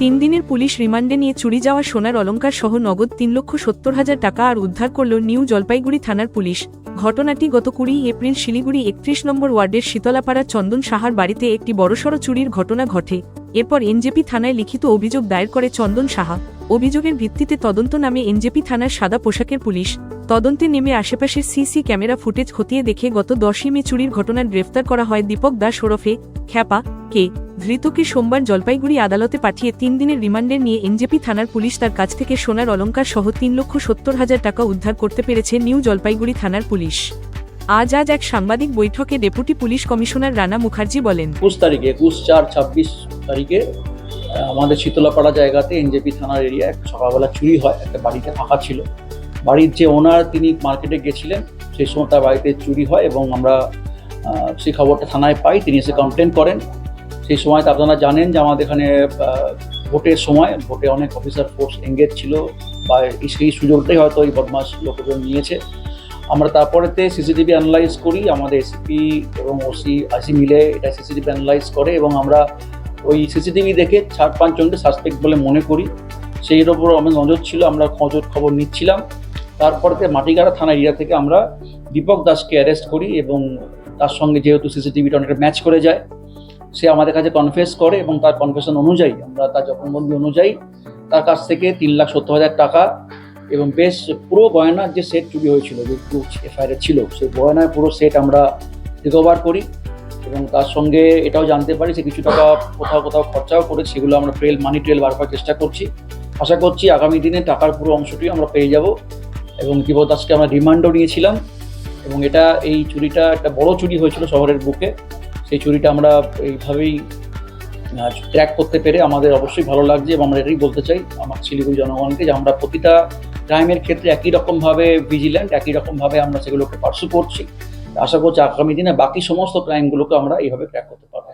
3 দিনের পুলিশ রিমান্ডে নিয়ে চুরি যাওয়া সোনার অলংকার সহ নগদ 3,70,000 টাকা আর উদ্ধার করল নিউ জলপাইগুড়ি থানার পুলিশ। ঘটনাটি গত 20 এপ্রিল শিলিগুড়ি 31 নম্বর ওয়ার্ডের শীতলাপাড়া চন্দন সাহার বাড়িতে একটি বড়সড় চুরির ঘটনা ঘটে। এরপর এনজেপি থানায় লিখিত অভিযোগ দায়ের করে চন্দন সাহা। অভিযোগের ভিত্তিতে তদন্ত নামে এনজেপি থানার সাদা পোশাকের পুলিশ। তদন্তে নেমে আশেপাশের সিসি ক্যামেরা ফুটেজ খতিয়ে দেখে গত 10 মে চুরির ঘটনায় গ্রেফতার করা হয় দীপক দাস ওরফে খ্যাপা কে। ধৃতকে সোমবার জলপাইগুড়ি আদালতে পাঠিয়ে 3 দিনের রিমান্ডে নিয়ে এনজেপি থানার পুলিশ তার কাছ থেকে সোনার অলংকার সহ 3,70,000 টাকা উদ্ধার করতে পেরেছে নিউ জলপাইগুড়ি থানার পুলিশ। আজ এক সাংবাদিক বৈঠকে deputy police commissioner Rana Mukherjee বলেন, 21 তারিখে 21/4/26 তারিখে আমাদের শীতলাপাড়া জায়গাতে এনজেপি থানার এরিয়া সকালবেলা চুরি হয়। একটা বাড়িতে ফাঁকা ছিল, বাড়ির যে ওনার তিনি মার্কেটে গেছিলেন, সেই সময় তার বাড়িতে চুরি হয় এবং আমরা সেই খবরটা থানায় পাই। তিনি এসে কমপ্লেন করেন। সেই সময় তো আপনারা জানেন যে আমাদের এখানে ভোটের সময় ভোটে অনেক অফিসার ফোর্স এঙ্গেজ ছিল, বা সেই সুযোগটাই হয়তো এই বদমাশ লোকজন নিয়েছে। আমরা তারপরেতে সিসিটিভি অ্যানালাইজ করি, আমাদের এসিপি এবং আইসি মিলে এটা সিসিটিভি অ্যানালাইজ করে এবং আমরা ওই সিসিটিভি দেখে 4-5 জনকে সাসপেক্ট বলে মনে করি। সেই ওপর আমার নজর ছিল, আমরা খবর নিচ্ছিলাম। তারপরেতে মাটিগাড়া থানা এরিয়া থেকে আমরা দীপক দাসকে অ্যারেস্ট করি এবং তার সঙ্গে যেহেতু সিসিটিভিটা অনেকটা ম্যাচ করে যায়, সে আমাদের কাছে কনফেস করে এবং তার কনফেশন অনুযায়ী আমরা তার জবানবন্দি অনুযায়ী তার কাছ থেকে 3,70,000 টাকা এবং বেশ পুরো গয়নার যে সেট চুরি হয়েছিল, যে এফআইআর ছিল, সেই গয়নার পুরো সেট আমরা রিকভার করি এবং তার সঙ্গে এটাও জানতে পারি সে কিছু টাকা কোথাও খরচাও করে, সেগুলো আমরা মানি ট্রেল বার করার চেষ্টা করছি। আশা করছি আগামী দিনে টাকার পুরো অংশটি আমরা পেয়ে যাব। এবং দীপক দাসকে আমরা রিমান্ডও নিয়েছিলাম এবং এই চুরিটা একটা বড় চুরি হয়েছিল শহরের বুকে। সেই চুরিটা আমরা এইভাবেই ট্র্যাক করতে পেরে আমাদের অবশ্যই ভালো লাগছে এবং আমরা এটাই বলতে চাই আমার শিলিগুড়ি জনগণকে যে আমরা প্রতিটা ক্রাইমের ক্ষেত্রে একই রকমভাবে ভিজিল্যান্ট, একই রকমভাবে আমরা সেগুলোকে পার্সু করছি। আশা করছি আগামী দিনে বাকি সমস্ত ক্রাইমগুলোকে আমরা এইভাবে ট্র্যাক করতে পারবো।